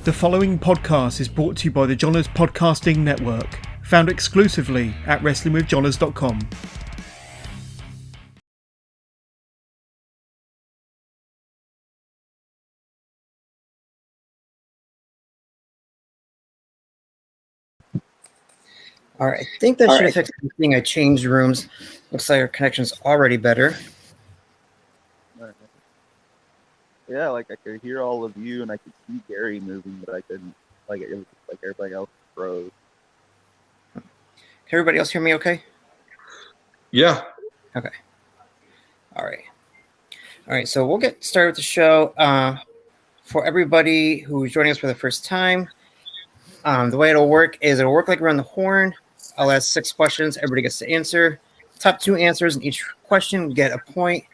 The following podcast is brought to you by the Johners Podcasting Network, found exclusively at WrestlingWithJohners.com. All right, I think that should affect everything. I changed rooms. Looks like our connection's already better. Yeah, like I could hear all of you and I could see Gary moving, but I couldn't. Like it was like everybody else froze. Can everybody else hear me okay? Yeah. Okay. All right, so we'll get started with the show. For everybody who's joining us for the first time, the way it'll work is it'll work like around the horn. I'll ask 6 questions. Everybody gets to answer. Top 2 answers in each question get a point.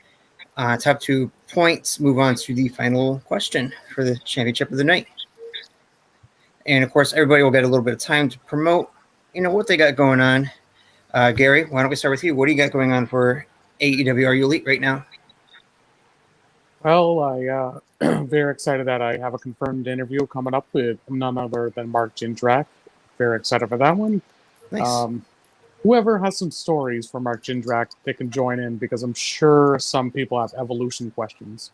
Top 2 points move on to the final question for the championship of the night. And, of course, everybody will get a little bit of time to promote, what they got going on. Gary, why don't we start with you? What do you got going on for AEW Are You Elite right now? Well, I'm very excited that I have a confirmed interview coming up with none other than Mark Jindrak. Very excited for that one. Nice. Whoever has some stories for Mark Jindrak, they can join in because I'm sure some people have evolution questions.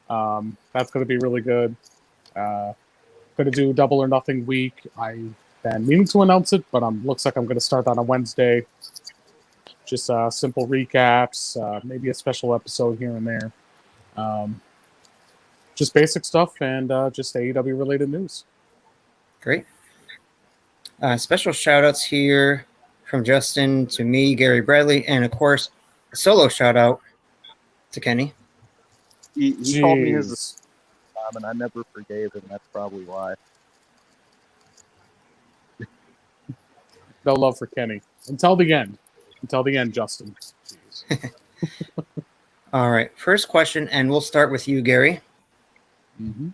That's going to be really good. Going to do Double or Nothing week. I've been meaning to announce it, but looks like I'm going to start that on Wednesday. Just simple recaps, maybe a special episode here and there. Just basic stuff and just AEW related news. Great. Special shout outs here from Justin to me, Gary Bradley, and of course, a solo shout out to Kenny. He called me his and I never forgave him. That's probably why. No love for Kenny. Until the end. Until the end, Justin. All right. First question, and we'll start with you, Gary. Mm-hmm.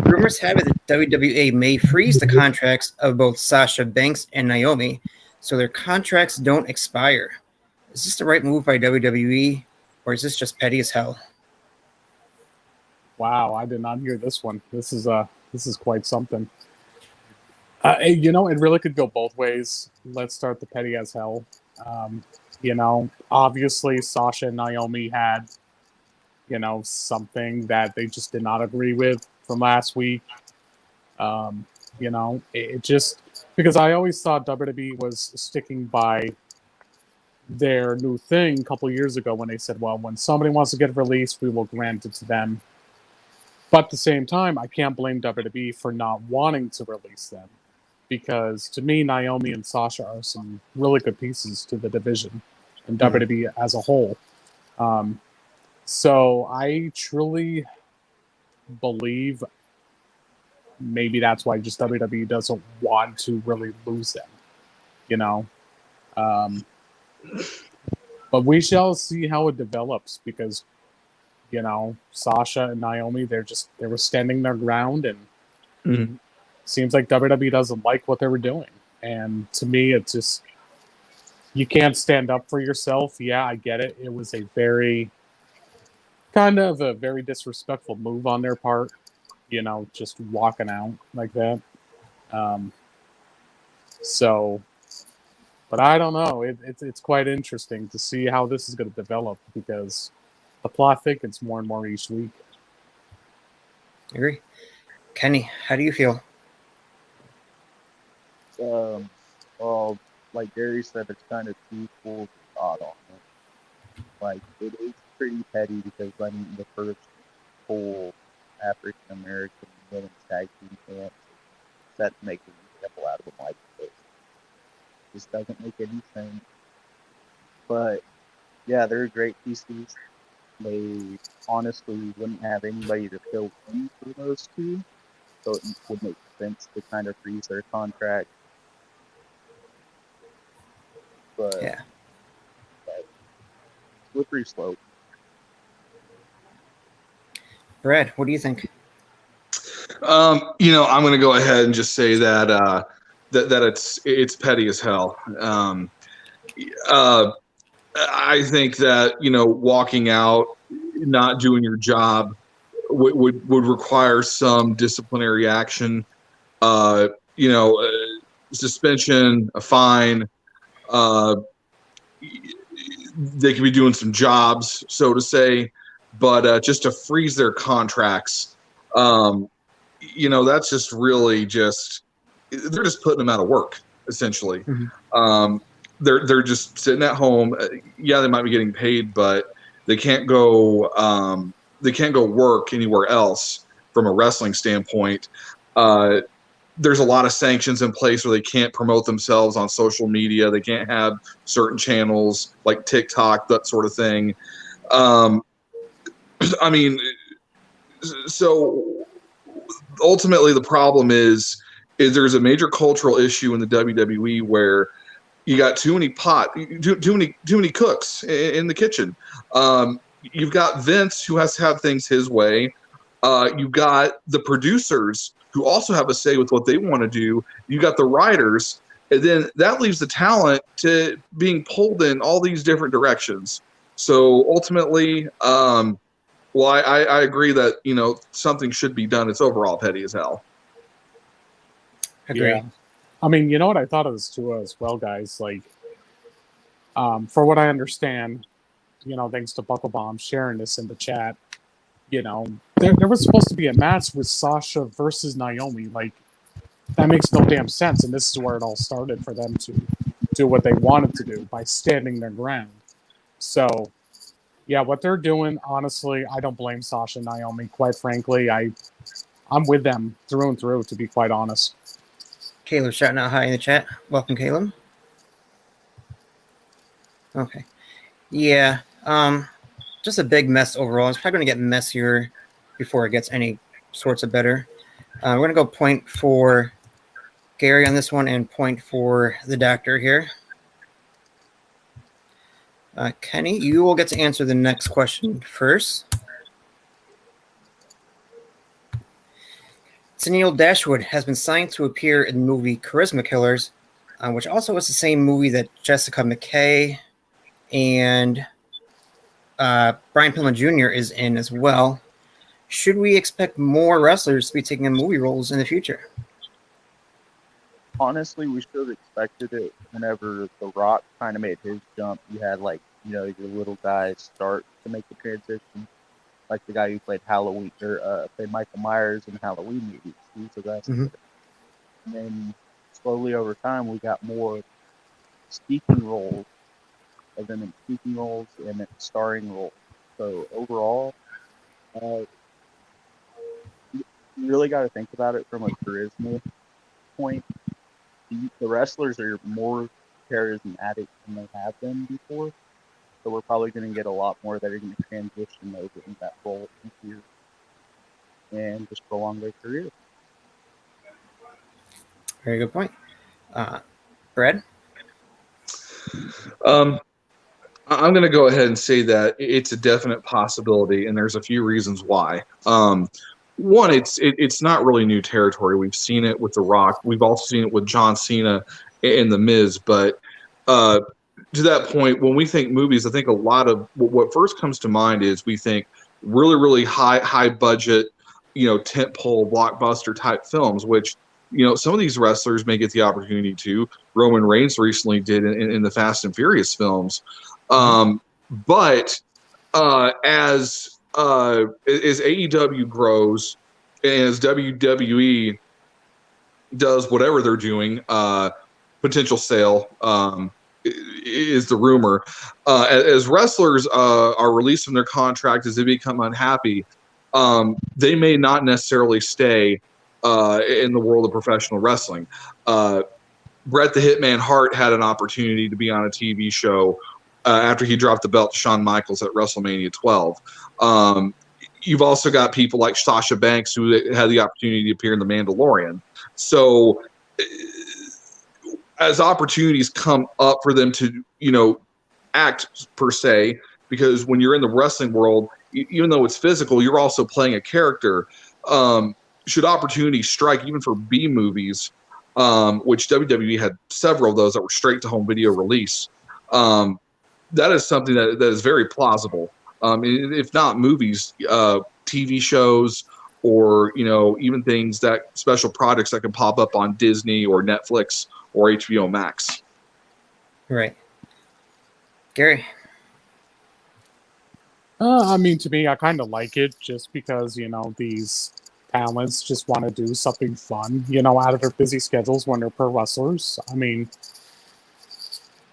Rumors have it that WWE may freeze the contracts of both Sasha Banks and Naomi so their contracts don't expire. Is this the right move by WWE, or is this just petty as hell? Wow, I did not hear this one. This is quite something. It really could go both ways. Let's start the petty as hell. Obviously Sasha and Naomi had, something that they just did not agree with from last week. It just, because I always thought WWE was sticking by their new thing a couple years ago when they said, well, when somebody wants to get released, we will grant it to them. But at the same time, I can't blame WWE for not wanting to release them. Because to me, Naomi and Sasha are some really good pieces to the division and WWE as a whole. So I truly believe maybe that's why just WWE doesn't want to really lose them, But we shall see how it develops because, Sasha and Naomi, they were standing their ground and seems like WWE doesn't like what they were doing. And to me, it's just, you can't stand up for yourself. Yeah, I get it. It was a very disrespectful move on their part, just walking out like that. But I don't know. It's quite interesting to see how this is going to develop because the plot thickens more and more each week. I agree. Kenny, how do you feel? Well, like Gary said, it's kind of too full of thought on it. Like, it is pretty petty because, the first full African-American women's tag team champ set to make an example out of them like this. Just doesn't make any sense. But, yeah, they're great pieces. They honestly wouldn't have anybody to fill in for those two, so it would make sense to kind of freeze their contract. But, yeah, slippery slope. Brad, what do you think? I'm going to go ahead and just say that that it's petty as hell. I think that walking out, not doing your job would require some disciplinary action. Suspension, a fine. They could be doing some jobs, so to say, but just to freeze their contracts, that's just really they're just putting them out of work, essentially. Mm-hmm. They're just sitting at home. Yeah, they might be getting paid, but they can't go work anywhere else from a wrestling standpoint. There's a lot of sanctions in place where they can't promote themselves on social media. They can't have certain channels like TikTok, that sort of thing. So ultimately the problem is there's a major cultural issue in the WWE where you got too many cooks in the kitchen. You've got Vince, who has to have things his way. You've got the producers, who also have a say with what they want to do. You got the writers, and then that leaves the talent to being pulled in all these different directions. So ultimately, I agree that something should be done. It's overall petty as hell. Agree. Yeah. I mean, you know what I thought of this too as well, guys. Like, for what I understand, thanks to Bucklebomb sharing this in the chat, there was supposed to be a match with Sasha versus Naomi. Like, that makes no damn sense. And this is where it all started for them to do what they wanted to do by standing their ground. So, yeah, what they're doing, honestly, I don't blame Sasha and Naomi. Quite frankly, I'm with them through and through, to be quite honest. Caleb shouting out hi in the chat. Welcome, Caleb. Okay. Yeah. Just a big mess overall. It's probably going to get messier before it gets any sorts of better. We're going to go point for Gary on this one and point for the doctor here. Kenny, you will get to answer the next question first. Tennille Dashwood has been signed to appear in the movie Charisma Killers, which also is the same movie that Jessica McKay and Brian Pillman Jr. is in as well. Should we expect more wrestlers to be taking on movie roles in the future? Honestly, we should have expected it whenever The Rock kind of made his jump. You had, your little guys start to make the transition. Like the guy who played Halloween, or played Michael Myers in Halloween movies. He's the best. Mm-hmm. And then slowly over time, we got more speaking roles, and then in speaking roles and then starring roles. So overall, you really got to think about it from a charisma point. The wrestlers are more charismatic than they have been before. So we're probably going to get a lot more that are going to transition over into that role here and just prolong their career. Very good point. Brad? I'm going to go ahead and say that it's a definite possibility, and there's a few reasons why. One, it's not really new territory. We've seen it with The Rock. We've also seen it with John Cena and The Miz. But to that point, when we think movies, I think a lot of what first comes to mind is we think really, really high budget, tentpole blockbuster type films, which some of these wrestlers may get the opportunity to. Roman Reigns recently did in the Fast and Furious films. But as AEW grows and as WWE does whatever they're doing, potential sale is the rumor. As wrestlers are released from their contract, as they become unhappy, they may not necessarily stay in the world of professional wrestling. Bret the Hitman Hart had an opportunity to be on a TV show after he dropped the belt to Shawn Michaels at WrestleMania 12. You've also got people like Sasha Banks who had the opportunity to appear in The Mandalorian. So as opportunities come up for them to, act per se, because when you're in the wrestling world, even though it's physical, you're also playing a character. Should opportunities strike even for B movies, which WWE had several of those that were straight to home video release, that is something that is very plausible. If not movies, TV shows or, even things that special projects that can pop up on Disney or Netflix or HBO Max. Right. Gary? I mean, to me, I kind of like it just because, these talents just want to do something fun, out of their busy schedules when they're pro wrestlers. I mean,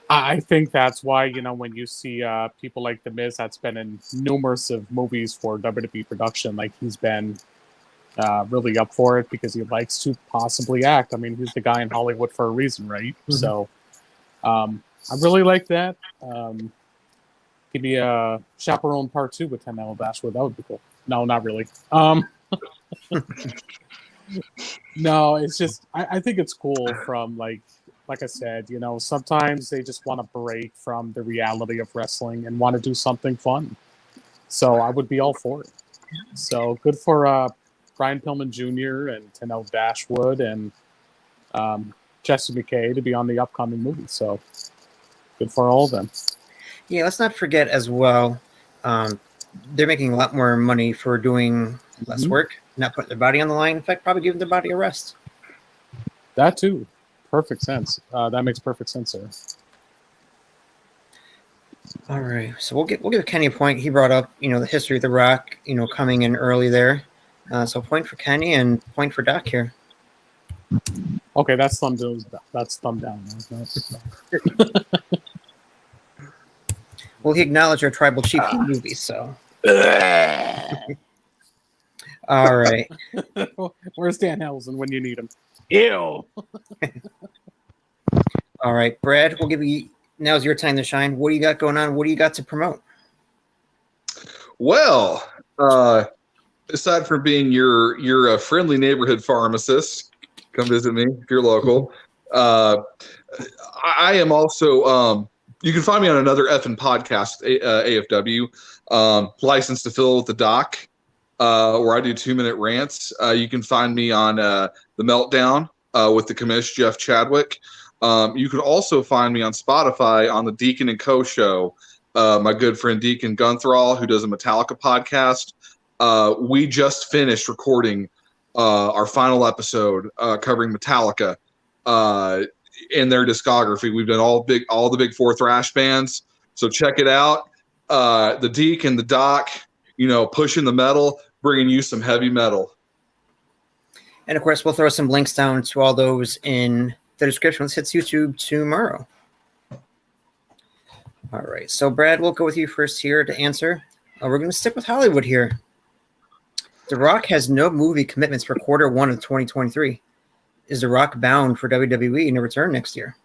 I think that's why, when you see people like The Miz that's been in numerous of movies for WWE production, like he's been really up for it because he likes to possibly act. I mean, he's the guy in Hollywood for a reason, right? Mm-hmm. So I really like that. Give me a Chaperone Part 2 with Tenel Dashwood. That would be cool. No, not really. No, it's just, I think it's cool from, like I said, sometimes they just want to break from the reality of wrestling and want to do something fun. So I would be all for it. So good for Brian Pillman Jr. and Tenel Dashwood and Jesse McKay to be on the upcoming movie. So good for all of them. Yeah, let's not forget as well, they're making a lot more money for doing less work, not putting their body on the line. In fact, probably giving their body a rest. That too. Perfect sense. That makes perfect sense, sir. All right, so we'll give Kenny a point. He brought up, the history of The Rock, coming in early there. So point for Kenny and point for Doc here. Okay, that's thumb down. That's thumb down. Well, he acknowledged our Tribal Chief movie, so. All right. Where's Dan Helson when you need him? Ew. All right, Brad, we'll give you, now's your time to shine. What do you got going on? What do you got to promote? Well, aside from being your friendly neighborhood pharmacist, come visit me if you're local. I am also, you can find me on another effing podcast, AFW, licensed to fill with the doc, where I do 2-minute rants. You can find me on the Meltdown with the commish Jeff Chadwick. You can also find me on Spotify on the Deacon and Co show. My good friend Deacon Gunthrall, who does a Metallica podcast. We just finished recording our final episode covering Metallica in their discography. We've done all the big four thrash bands. So check it out. The Deke and the Doc, pushing the metal, bringing you some heavy metal. And of course, we'll throw some links down to all those in the description. Let's hit YouTube tomorrow. All right. So Brad, we'll go with you first here to answer. We're going to stick with Hollywood here. The Rock has no movie commitments for Q1 of 2023. Is The Rock bound for WWE to return next year?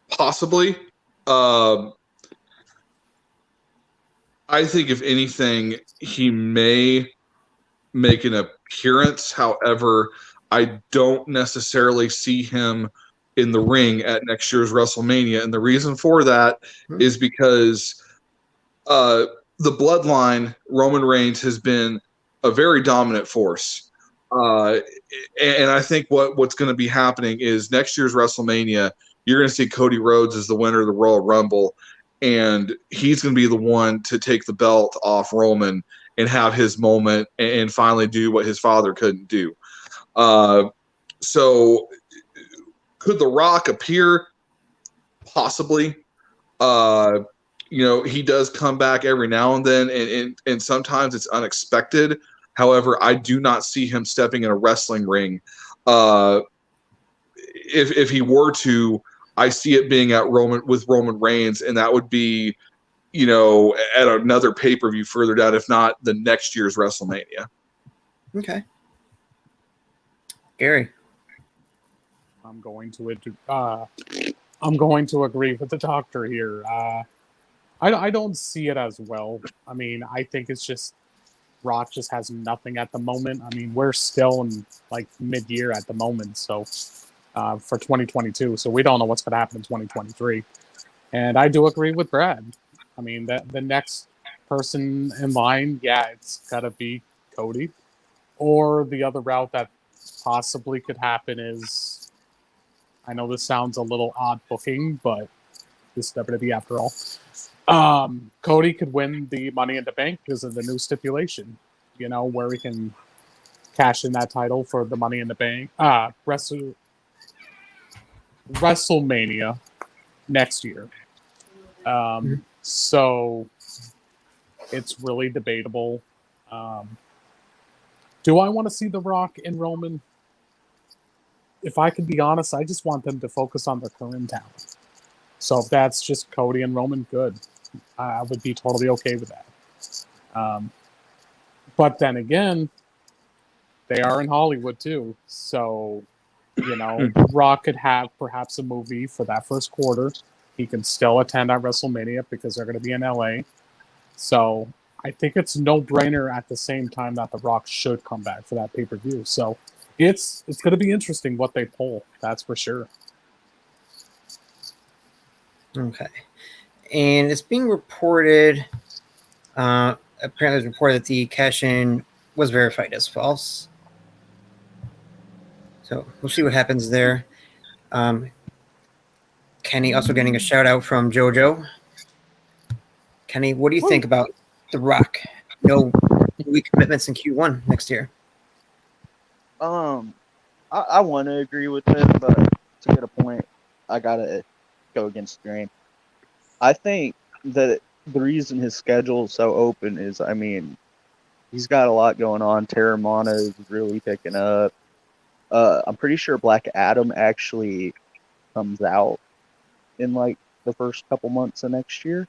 Possibly. I think if anything, he may make an appearance. However, I don't necessarily see him in the ring at next year's WrestleMania. And the reason for that is because the bloodline, Roman Reigns, has been a very dominant force. And I think what's going to be happening is next year's WrestleMania, you're going to see Cody Rhodes as the winner of the Royal Rumble. And he's going to be the one to take the belt off Roman and have his moment and finally do what his father couldn't do. So could The Rock appear? Possibly. He does come back every now and then, and sometimes it's unexpected. However, I do not see him stepping in a wrestling ring. If he were to, I see it being with Roman Reigns, and that would be, at another pay-per-view further down, if not the next year's WrestleMania. Okay. Gary. I'm going to agree with the doctor here. I don't see it as well. I mean, I think it's just Rock just has nothing at the moment. I mean, we're still in like mid-year at the moment, so for 2022, so we don't know what's going to happen in 2023. And I do agree with Brad. I mean, that the next person in line, it's got to be Cody, or the other route that possibly could happen is, I know this sounds a little odd booking, but this is WWE after all. Cody could win the Money in the Bank because of the new stipulation, where he can cash in that title for the Money in the Bank. WrestleMania next year. So it's really debatable. Do I want to see The Rock and Roman? If I can be honest, I just want them to focus on their current talent. So if that's just Cody and Roman, good. I would be totally okay with that. But then again, they are in Hollywood too. So, Rock could have perhaps a movie for that first quarter. He can still attend at WrestleMania because they're going to be in LA. So I think it's no-brainer at the same time that The Rock should come back for that pay-per-view. So it's going to be interesting what they pull. That's for sure. Okay. And it's being reported, apparently it's reported that the cash-in was verified as false. So we'll see what happens there. Kenny also getting a shout-out from JoJo. Kenny, what do you think about The Rock? No week commitments in Q1 next year. I want to agree with it, but to get a point, I gotta go against the grain. I think that the reason his schedule is so open is, he's got a lot going on. Terramana is really picking up. I'm pretty sure Black Adam actually comes out in the first couple months of next year.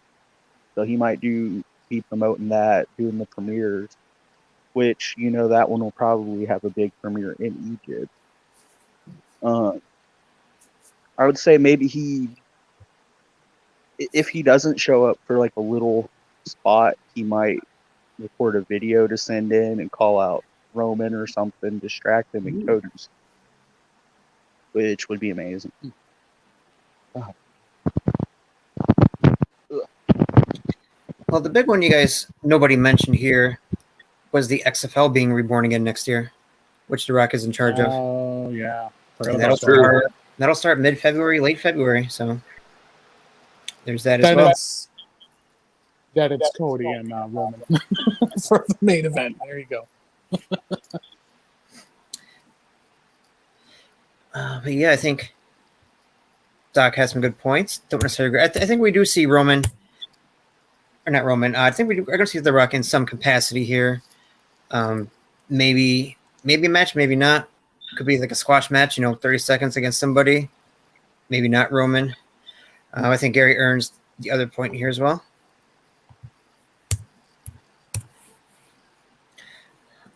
So he might be promoting that, doing the premieres, which, that one will probably have a big premiere in Egypt. I would say maybe if he doesn't show up for a little spot, he might record a video to send in and call out Roman or something, distract him and Cody's, which would be amazing. Well, the big one nobody mentioned here was the XFL being reborn again next year, which The Rock is in charge of. Oh, yeah. That'll start mid-February, late February. So there's that as well. That it's Cody and Roman for the main event. There you go. But yeah, I think Doc has some good points. Don't necessarily agree. I think we do see Roman, or not Roman. I think we're going to see The Rock in some capacity here. Maybe a match, maybe not. Could be like a squash match, 30 seconds against somebody. Maybe not Roman. I think Gary earns the other point here as well.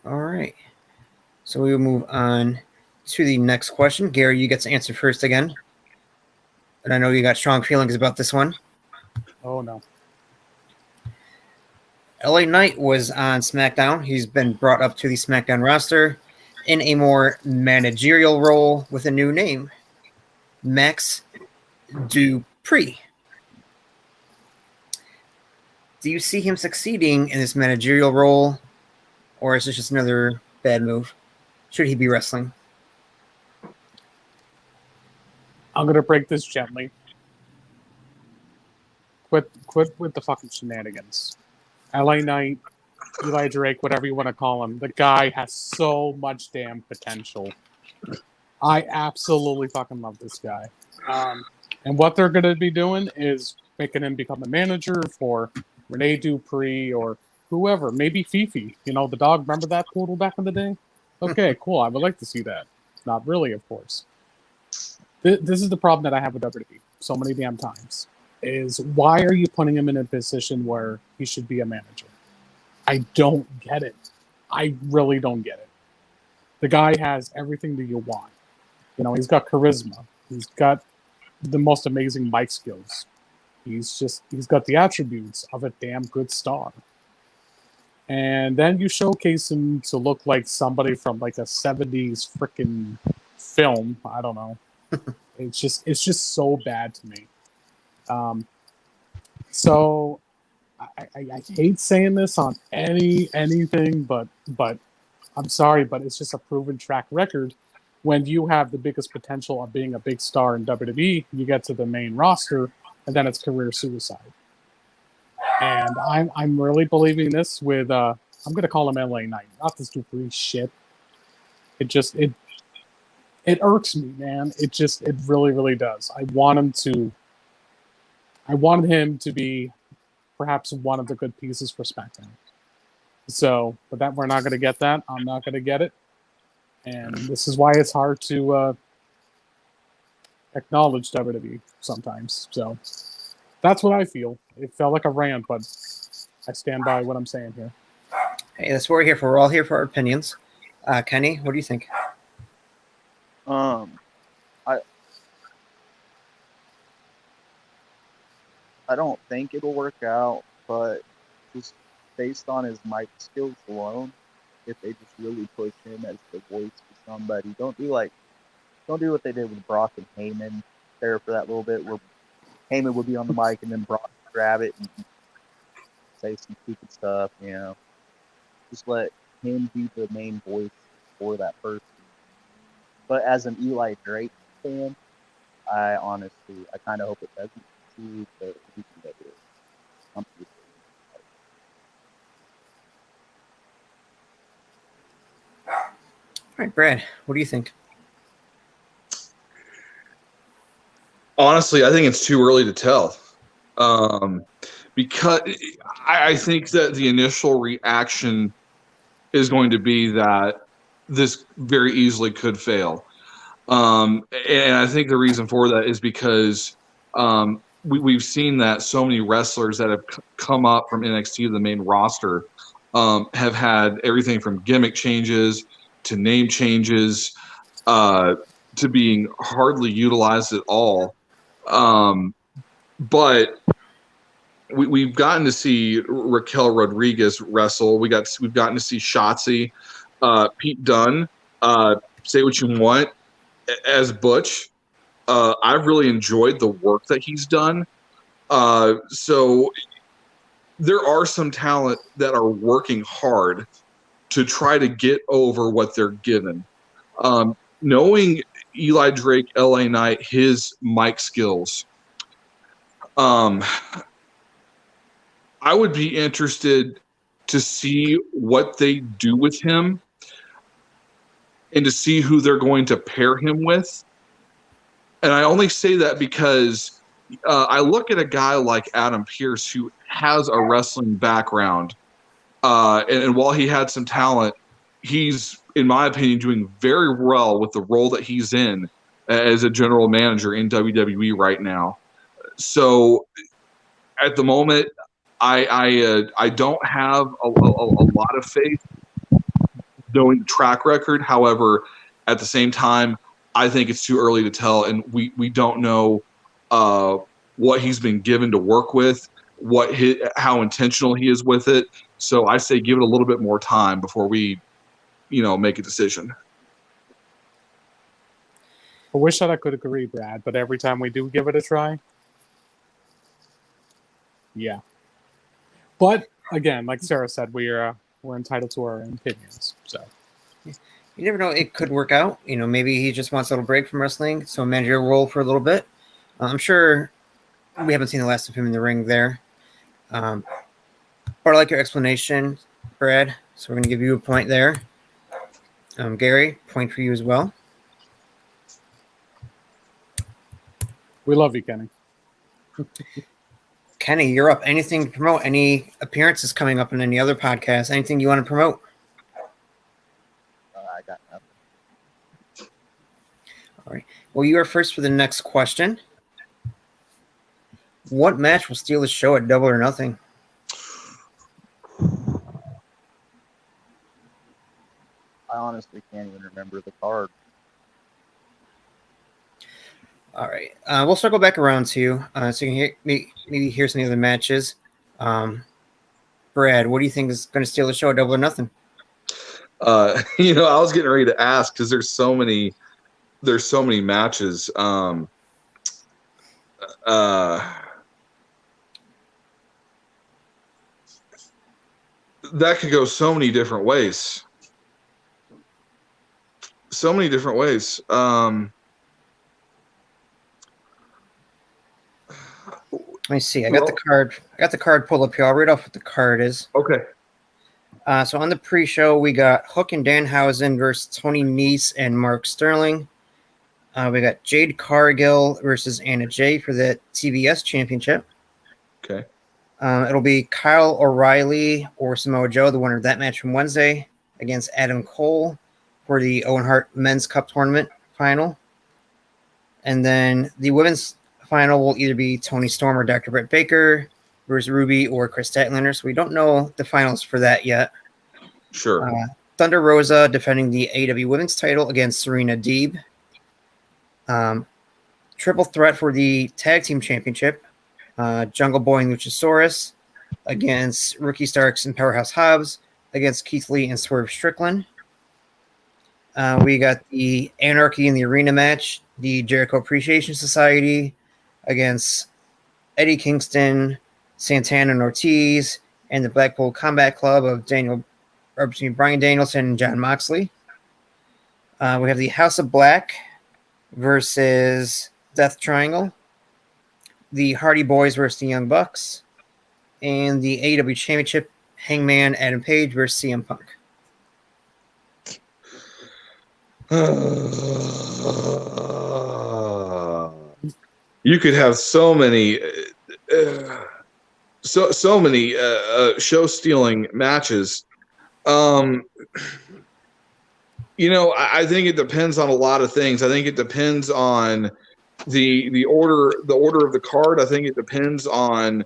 All right. So we will move on to the next question. Gary, you get to answer first again. And I know you got strong feelings about this one. Oh, no. LA Knight was on SmackDown. He's been brought up to the SmackDown roster in a more managerial role with a new name, Max Dupree. Do you see him succeeding in this managerial role, or is this just another bad move? Should he be wrestling? I'm going to break this gently. Quit with the fucking shenanigans. LA Knight, Eli Drake, whatever you want to call him. The guy has so much damn potential. I absolutely fucking love this guy. And what they're going to be doing is making him become a manager for Rene Dupree or whoever. Maybe Fifi. The dog. Remember that poodle back in the day? Okay, cool. I would like to see that. Not really, of course. This is the problem that I have with WWE so many damn times. Is why are you putting him in a position where he should be a manager? I don't get it. I really don't get it. The guy has everything that you want. He's got charisma. He's got the most amazing mic skills. He's got the attributes of a damn good star. And then you showcase him to look like somebody from like a 70s freaking film. I don't know. It's just so bad to me. So I hate saying this on anything, but I'm sorry, but it's just a proven track record when you have the biggest potential of being a big star in WWE, you get to the main roster, and then it's career suicide. And I'm really believing this with I'm gonna call him LA Knight, not this Dupree shit. It irks me, man. It really, really does. I wanted him to be perhaps one of the good pieces for SmackDown. So, but that we're not going to get that. I'm not going to get it, and this is why it's hard to acknowledge WWE sometimes. So, that's what I feel. It felt like a rant, but I stand by what I'm saying here. Hey, that's what we're here for. We're all here for our opinions. Kenny, what do you think? I don't think it'll work out, but just based on his mic skills alone, if they just really push him as the voice for somebody, don't do what they did with Brock and Heyman there for that little bit where Heyman would be on the mic and then Brock would grab it and say some stupid stuff, you know. Just let him be the main voice for that person. But as an Eli Drake fan, I kind of hope it doesn't see the he can get it. I'm pretty All right, Brad, what do you think? Honestly, I think it's too early to tell. Because I think that the initial reaction is going to be that this very easily could fail. And I think the reason for that is because we've seen that so many wrestlers that have come up from NXT to the main roster have had everything from gimmick changes to name changes to being hardly utilized at all. But we've gotten to see Raquel Rodriguez wrestle. We've gotten to see Shotzi, Pete Dunne. Say what you want as Butch. I've really enjoyed the work that he's done. So there are some talent that are working hard to try to get over what they're given. Knowing Eli Drake, LA Knight, his mic skills, I would be interested to see what they do with him and to see who they're going to pair him with. And I only say that because I look at a guy like Adam Pearce who has a wrestling background. And while he had some talent, he's, in my opinion, doing very well with the role that he's in as a general manager in WWE right now. So at the moment, I don't have a lot of faith knowing the track record. However, at the same time, I think it's too early to tell, and we don't know what he's been given to work with, how intentional he is with it. So I say give it a little bit more time before we, make a decision. I wish that I could agree, Brad, but every time we do give it a try, yeah. But again, like Sarah said, we're entitled to our opinions. So you never know; it could work out. Maybe he just wants a little break from wrestling, so a managerial role for a little bit. I'm sure we haven't seen the last of him in the ring there. But I like your explanation, Brad. So we're going to give you a point there. Gary, point for you as well. we love you, Kenny. Kenny, you're up. Anything to promote? Any appearances coming up in any other podcasts? Anything you want to promote? I got nothing. All right. Well, you are first for the next question. What match will steal the show at Double or Nothing? I honestly can't even remember the card. All right. We'll circle back around to you so you can maybe hear some of the other matches. Brad, what do you think is going to steal the show at Double or Nothing? I was getting ready to ask because there's so many matches. That could go so many different ways. so many different ways. Let me see. I got the card. I got the card pulled up here. I'll read off what the card is. Okay. So on the pre-show, we got Hook and Danhausen versus Tony Nese and Mark Sterling. We got Jade Cargill versus Anna Jay for the TBS Championship. Okay. It'll be Kyle O'Reilly or Samoa Joe, the winner of that match from Wednesday, against Adam Cole for the Owen Hart Men's Cup Tournament final. And then the women's final will either be Tony Storm or Dr. Britt Baker versus Ruby or Kris Stantlander. So we don't know the finals for that yet. Sure. Thunder Rosa defending the AEW Women's title against Serena Deeb. Triple threat for the Tag Team Championship. Jungle Boy and Luchasaurus against Ricky Starks and Powerhouse Hobbs against Keith Lee and Swerve Strickland. We got the Anarchy in the Arena match, the Jericho Appreciation Society against Eddie Kingston, Santana and Ortiz, and the Blackpool Combat Club of Bryan Danielson and Jon Moxley. We have the House of Black versus Death Triangle, the Hardy Boys versus the Young Bucks, and the AEW Championship, Hangman Adam Page versus CM Punk. You could have so many show-stealing matches. I think it depends on a lot of things. I think it depends on the order of the card. I think it depends on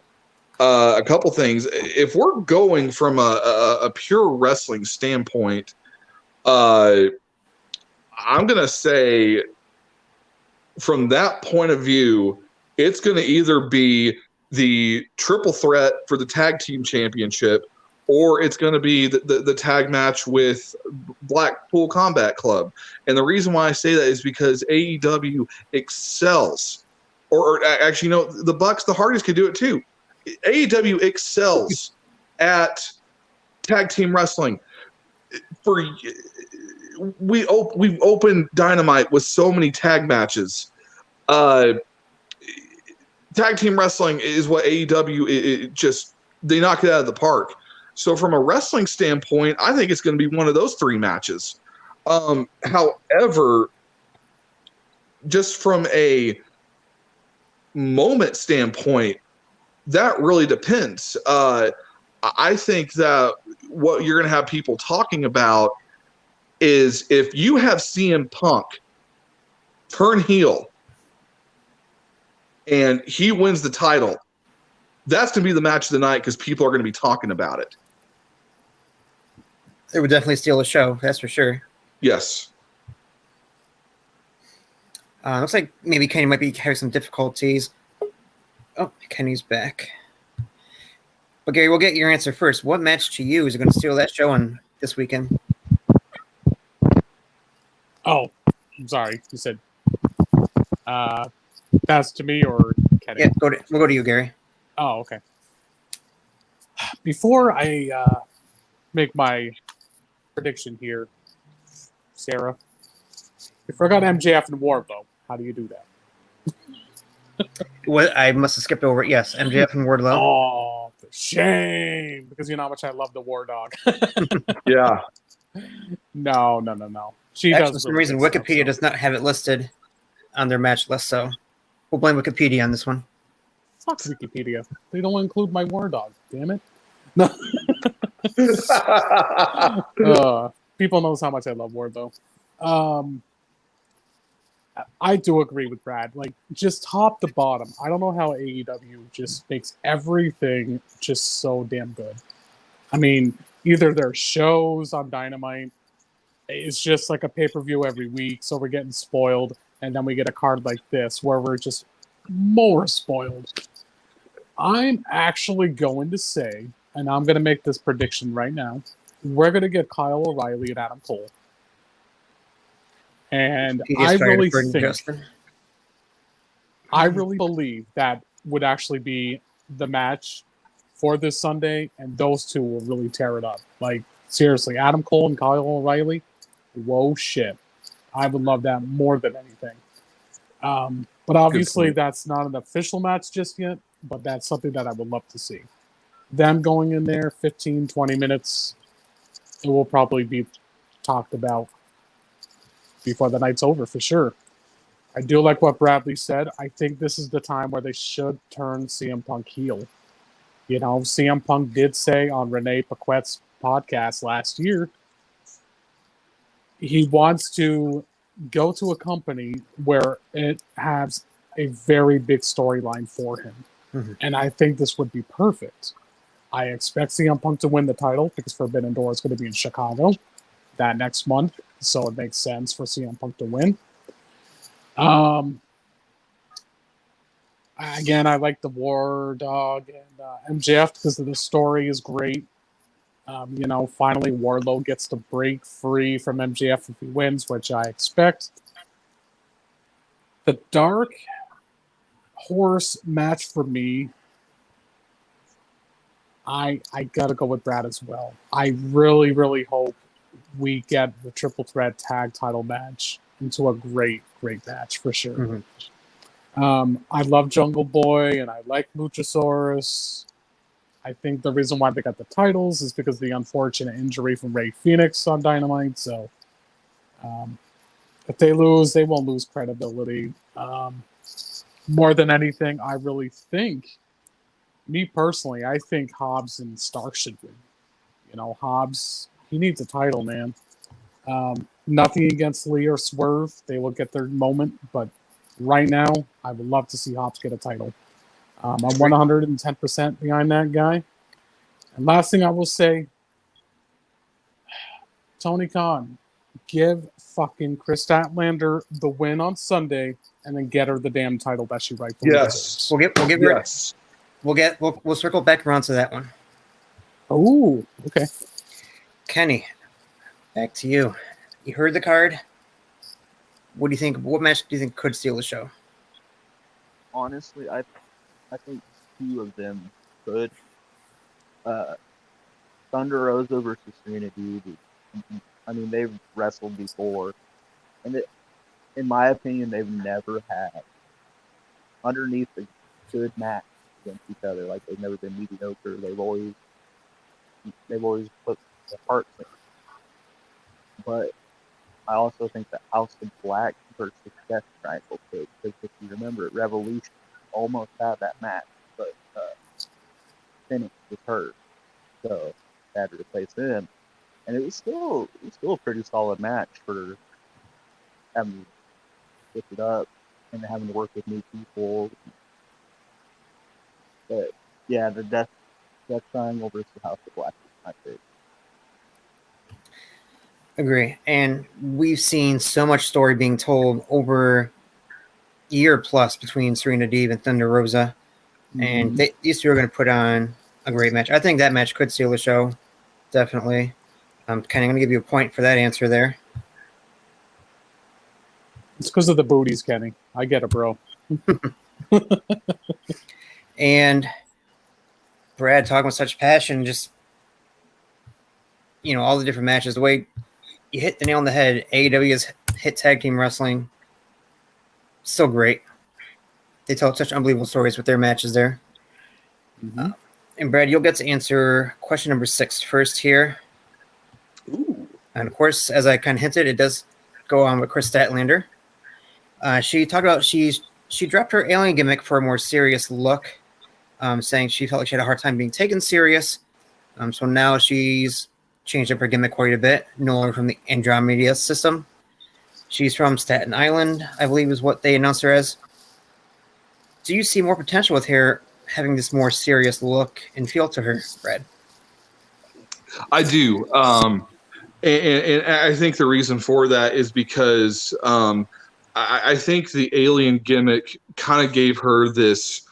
a couple things. If we're going from a pure wrestling standpoint, I'm gonna say from that point of view, it's gonna either be the triple threat for the tag team championship, or it's going to be the tag match with Blackpool Combat Club. And the reason why I say that is because AEW excels, or actually, the Bucks, the Hardys could do it too. AEW excels at tag team wrestling. We've opened Dynamite with so many tag matches. Tag team wrestling is what AEW they knock it out of the park. So from a wrestling standpoint, I think it's going to be one of those three matches. However, just from a moment standpoint, that really depends. I think that what you're going to have people talking about is if you have CM Punk turn heel and he wins the title, that's going to be the match of the night because people are going to be talking about it. It would definitely steal the show, that's for sure. Yes. Looks like maybe Kenny might be having some difficulties. Oh, Kenny's back. But Gary, we'll get your answer first. What match to you is going to steal that show on this weekend? Oh, I'm sorry. You said that's to me or Kenny? Yeah, we'll go to you, Gary. Oh, okay. Before I make my prediction here, Sarah, you forgot MJF and Wardlow. How do you do that? What, I must have skipped over it. Yes, MJF and Wardlow. Oh, for shame! Because you know how much I love the War Dog. Yeah. No. She Actually, does. for some reason, Wikipedia does not have it listed on their match list, so we'll blame Wikipedia on this one. Fuck Wikipedia. They don't include my War Dog. Damn it. No. People knows how much I love Wardlow. I do agree with Brad. Like, just top to bottom, I don't know how AEW just makes everything just so damn good. I mean, either their shows on Dynamite, it's just like a pay-per-view every week, so we're getting spoiled, and then we get a card like this where we're just more spoiled. I'm actually going to say, and I'm going to make this prediction right now, we're going to get Kyle O'Reilly and Adam Cole. And I really believe that would actually be the match for this Sunday, and those two will really tear it up. Like, seriously, Adam Cole and Kyle O'Reilly, whoa shit. I would love that more than anything. But obviously, point. that's not an official match just yet, but that's something that I would love to see. Them going in there 15, 20 minutes, it will probably be talked about before the night's over for sure. I do like what Bradley said. I think this is the time where they should turn CM Punk heel. You know, CM Punk did say on Renee Paquette's podcast last year, he wants to go to a company where it has a very big storyline for him. Mm-hmm. And I think this would be perfect. I expect CM Punk to win the title because Forbidden Door is going to be in Chicago that next month. So it makes sense for CM Punk to win. Again, I like the War Dog and MJF because the story is great. You know, finally Wardlow gets to break free from MJF if he wins, which I expect. The Dark Horse match for me, I gotta go with Brad as well. I really, really hope we get the triple threat tag title match into a great, great match for sure. Mm-hmm. I love Jungle Boy and I like Luchasaurus. I think the reason why they got the titles is because of the unfortunate injury from Rey Fenix on Dynamite. So if they lose, they won't lose credibility. More than anything, I really think, me personally, I think Hobbs and Stark should win. You know, Hobbs, he needs a title, man. Nothing against Lee or Swerve. They will get their moment. But right now, I would love to see Hobbs get a title. I'm 110% behind that guy. And last thing I will say, Tony Khan, give fucking Kris Stantlander the win on Sunday and then get her the damn title that she rightfully deserves. We'll circle back around to that one. Oh, okay. Kenny, back to you. You heard the card. What do you think? What match do you think could steal the show? Honestly, I think two of them could. Thunder Rosa versus Serena Deeb. I mean, they've wrestled before, and in my opinion, they've never had underneath a good match against each other. Like they've never been mediocre. They've always put the heart in. But I also think that House of Black versus Death Triangle could, because if you remember, at Revolution almost had that match, but Phoenix was hurt, so they had to replace him. And it was still a pretty solid match for having to switch it up and having to work with new people. But yeah, the Death Triangle versus House of Black is my favorite. Agree. And we've seen so much story being told over a year plus between Serena Deeb and Thunder Rosa. Mm-hmm. And these two are going to put on a great match. I think that match could steal the show. Definitely. I'm kind of going to give you a point for that answer there. It's because of the booties, Kenny. I get it, bro. And Brad talking with such passion, just, you know, all the different matches, the way you hit the nail on the head. AEW has hit tag team wrestling. So great. They tell such unbelievable stories with their matches there. Mm-hmm. And Brad, you'll get to answer question number 6 first here. Ooh. And of course, as I kind of hinted, it does go on with Kris Stantlander. She talked about she dropped her alien gimmick for a more serious look, saying she felt like she had a hard time being taken serious. So now she's changed up her gimmick quite a bit, no longer from the Andromeda system. She's from Staten Island, I believe is what they announced her as. Do you see more potential with her having this more serious look and feel to her, Brad? I do. And I think the reason for that is because I think the alien gimmick kind of gave her this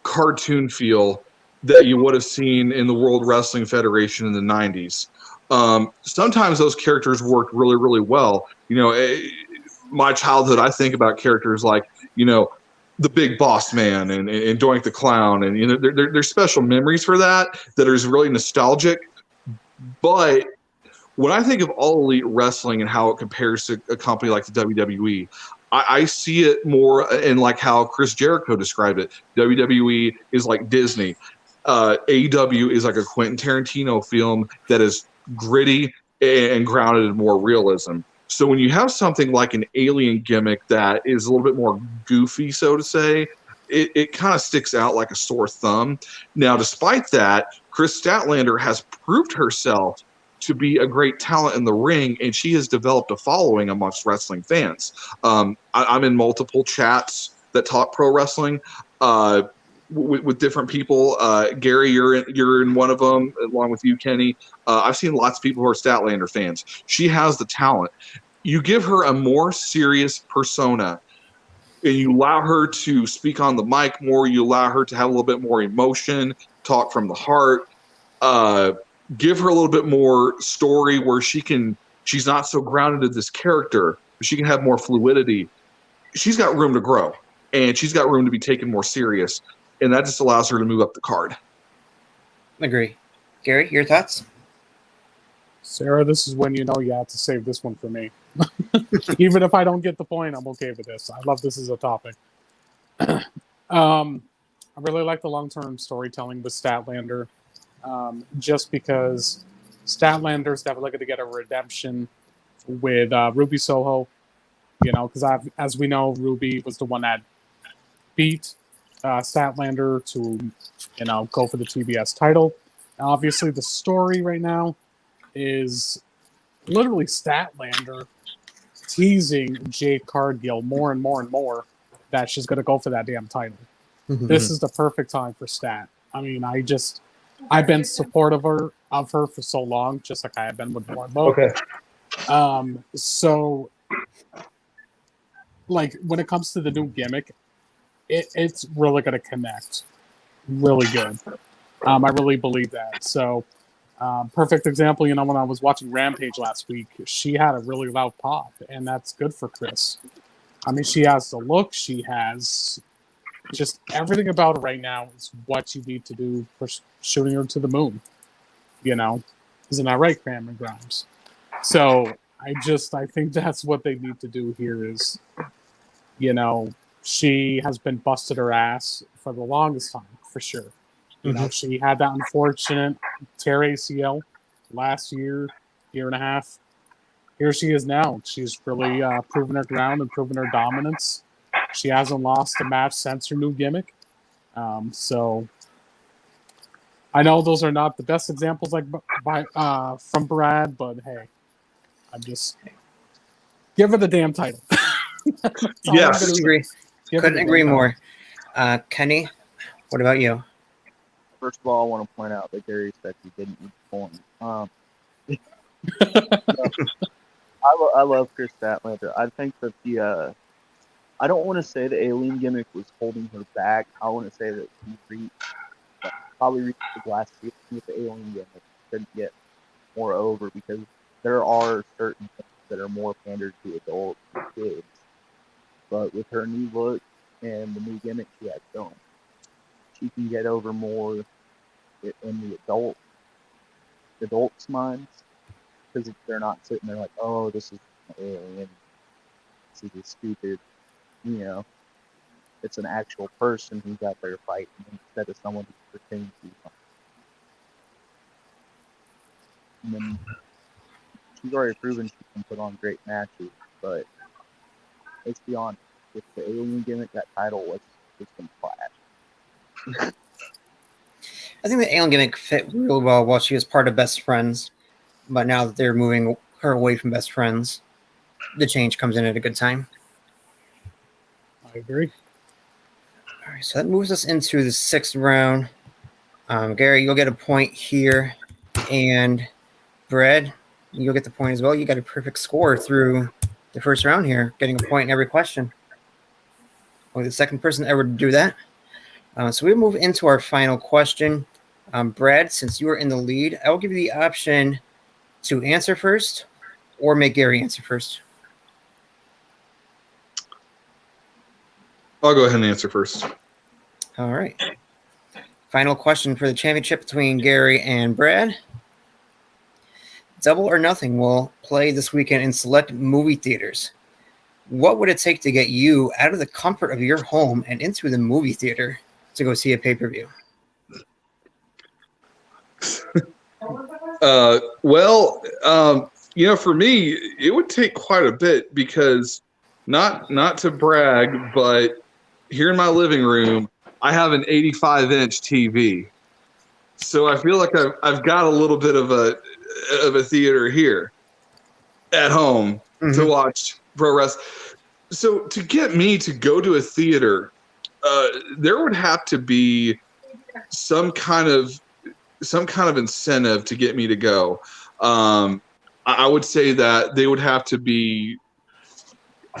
cartoon feel that you would have seen in the World Wrestling Federation in the 90s. Sometimes those characters worked really, really well. You know, my childhood, I think about characters like, you know, the Big Boss Man and Doink the Clown. And, you know, there's special memories for that is really nostalgic. But when I think of All Elite Wrestling and how it compares to a company like the WWE, I see it more in like how Chris Jericho described it. WWE is like Disney. AEW is like a Quentin Tarantino film that is gritty and grounded in more realism. So when you have something like an alien gimmick that is a little bit more goofy, so to say, it kind of sticks out like a sore thumb. Now, despite that, Kris Stantlander has proved herself to be a great talent in the ring, and she has developed a following amongst wrestling fans. I'm in multiple chats that talk pro wrestling with different people. Gary, you're in one of them, along with you, Kenny. I've seen lots of people who are Statlander fans. She has the talent. You give her a more serious persona, and you allow her to speak on the mic more. You allow her to have a little bit more emotion, talk from the heart. Give her a little bit more story where she's not so grounded in this character, but she can have more fluidity. She's got room to grow, and she's got room to be taken more serious, and that just allows her to move up the card. Agree. Gary, your thoughts? Sarah, this is when you know you have to save this one for me. Even if I don't get the point, I'm okay with this. I love this as a topic. I really like the long-term storytelling with Statlander, just because Statlander's definitely going to get a redemption with Ruby Soho, because as we know, Ruby was the one that beat Statlander to, go for the TBS title. And obviously, the story right now is literally Statlander teasing Jade Cargill more and more and more that she's going to go for that damn title. This is the perfect time for Stat. I mean, I've been supportive of her for so long, just like I have been with Wardlow. Okay. So, like, when it comes to the new gimmick, it's really going to connect really good. I really believe that. So, perfect example, when I was watching Rampage last week, she had a really loud pop, and that's good for Kris. I mean, she has the look, she has just everything about her right now is what you need to do for shooting her to the moon. Isn't that right, Cameron Grimes? So I think that's what they need to do here is, she has been busted her ass for the longest time, for sure. She had that unfortunate tear ACL last year and a half. Here she is now. She's really proven her ground and proven her dominance. She hasn't lost a match since her new gimmick. So I know those are not the best examples from Brad, but hey, I'm just give her the damn title. Yes, agree. Couldn't agree more. Kenny, what about you? First of all, I want to point out that Gary said he didn't need the point. I love Kris Stantlander. I think that I don't want to say the alien gimmick was holding her back. I want to say that he probably reached the glass ceiling with the alien gimmick. Couldn't get more over because there are certain things that are more pandered to adults and kids. But with her new look and the new gimmick she has going, she can get over more in the adults' minds, because they're not sitting there like, oh, this is an alien, this is a stupid, it's an actual person who's out there fighting instead of someone who's pretending to be something. And then she's already proven she can put on great matches, but let's be honest, with the alien gimmick, that title was some clash. I think the alien gimmick fit really well while she was part of Best Friends, but now that they're moving her away from Best Friends, the change comes in at a good time. I agree. All right, so that moves us into the 6th round. Gary, you'll get a point here, and Brad, you'll get the point as well. You got a perfect score through the first round here, getting a point in every question. Only the second person ever to do that. So we move into our final question. Brad, since you are in the lead, I will give you the option to answer first or make Gary answer first. I'll go ahead and answer first. All right. Final question for the championship between Gary and Brad. Double or Nothing will play this weekend in select movie theaters. What would it take to get you out of the comfort of your home and into the movie theater to go see a pay-per-view? For me, it would take quite a bit because not to brag, but here in my living room, I have an 85-inch TV. So I feel like I've got a little bit of a theater here at home to watch pro wrestling. So to get me to go to a theater, there would have to be some kind of incentive to get me to go. I would say that they would have to be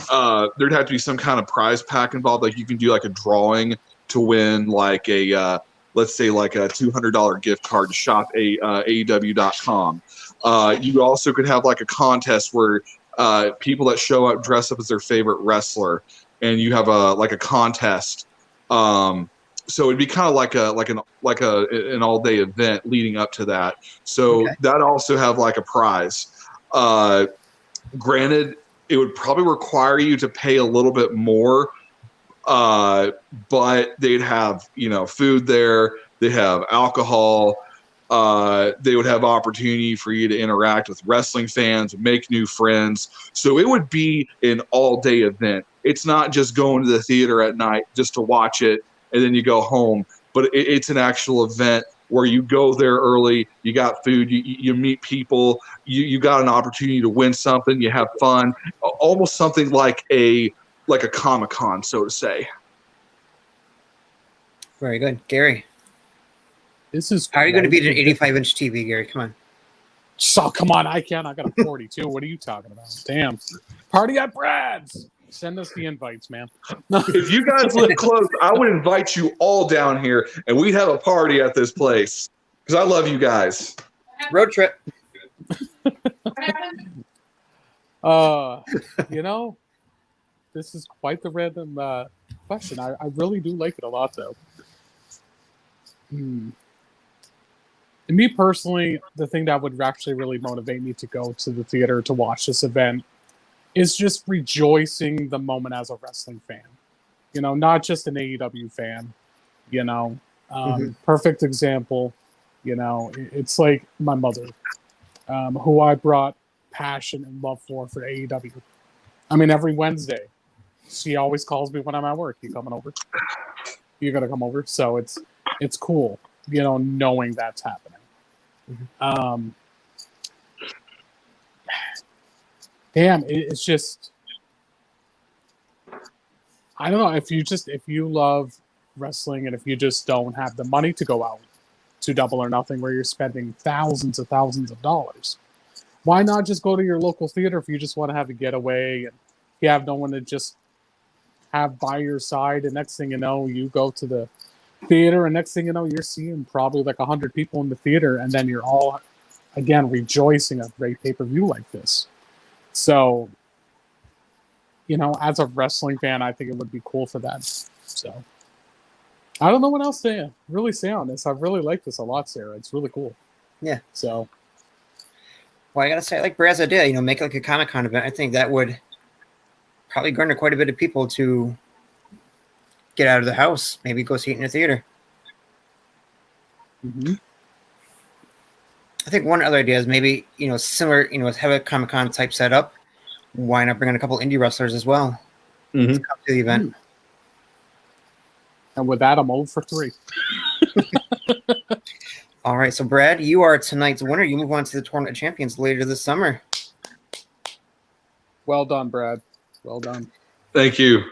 there'd have to be some kind of prize pack involved. Like you can do like a drawing to win like a let's say like a $200 gift card to shop AEW.com. You also could have like a contest where people that show up dress up as their favorite wrestler, and you have a contest. So it'd be kind of like an all-day event leading up to that. So that also have like a prize. Granted, it would probably require you to pay a little bit more, but they'd have food there. They have alcohol. They would have opportunity for you to interact with wrestling fans, make new friends. So it would be an all-day event. It's not just going to the theater at night just to watch it and then you go home, but it's an actual event where you go there early, you got food, you meet people, you got an opportunity to win something, you have fun, almost something like a Comic-Con, so to say. Very good. Gary. How are you going to beat an 85-inch TV, Gary? Come on. So come on, I can't. I got a 42. What are you talking about? Damn. Party at Brad's. Send us the invites, man. If you guys live close, I would invite you all down here, and we'd have a party at this place because I love you guys. Road trip. This is quite the random question. I really do like it a lot, though. And me personally, the thing that would actually really motivate me to go to the theater to watch this event is just rejoicing the moment as a wrestling fan. Not just an AEW fan. Perfect example. It's like my mother, who I brought passion and love for AEW. I mean, every Wednesday, she always calls me when I'm at work. You coming over? You gotta come over. So it's cool, knowing that's happening. It's just, I don't know, if you love wrestling and if you just don't have the money to go out to Double or Nothing where you're spending thousands of dollars, why not just go to your local theater if you just want to have a getaway and you have no one to just have by your side, and next thing you know, you go to the theater and next thing you know, you're seeing probably like 100 people in the theater, and then you're all, again, rejoicing a great pay-per-view like this. So, as a wrestling fan, I think it would be cool for that. So, I don't know what else to really say on this. I really like this a lot, Sarah. It's really cool. Yeah. So, well, I gotta say, like Brad's idea, make like a Comic-Con event. I think that would probably garner quite a bit of people to get out of the house, maybe go see it in a theater. I think one other idea is maybe, similar, have a Comic-Con type setup. Why not bring in a couple indie wrestlers as well to come to the event? And with that, I'm 0 for 3. All right, so Brad, you are tonight's winner. You move on to the Tournament of Champions later this summer. Well done, Brad. Well done. Thank you.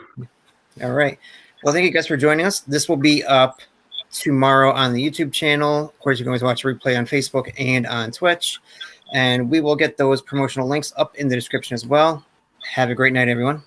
All right. Well, thank you guys for joining us. This will be up tomorrow on the YouTube channel. Of course, you can always watch a replay on Facebook and on Twitch. And we will get those promotional links up in the description as well. Have a great night, everyone.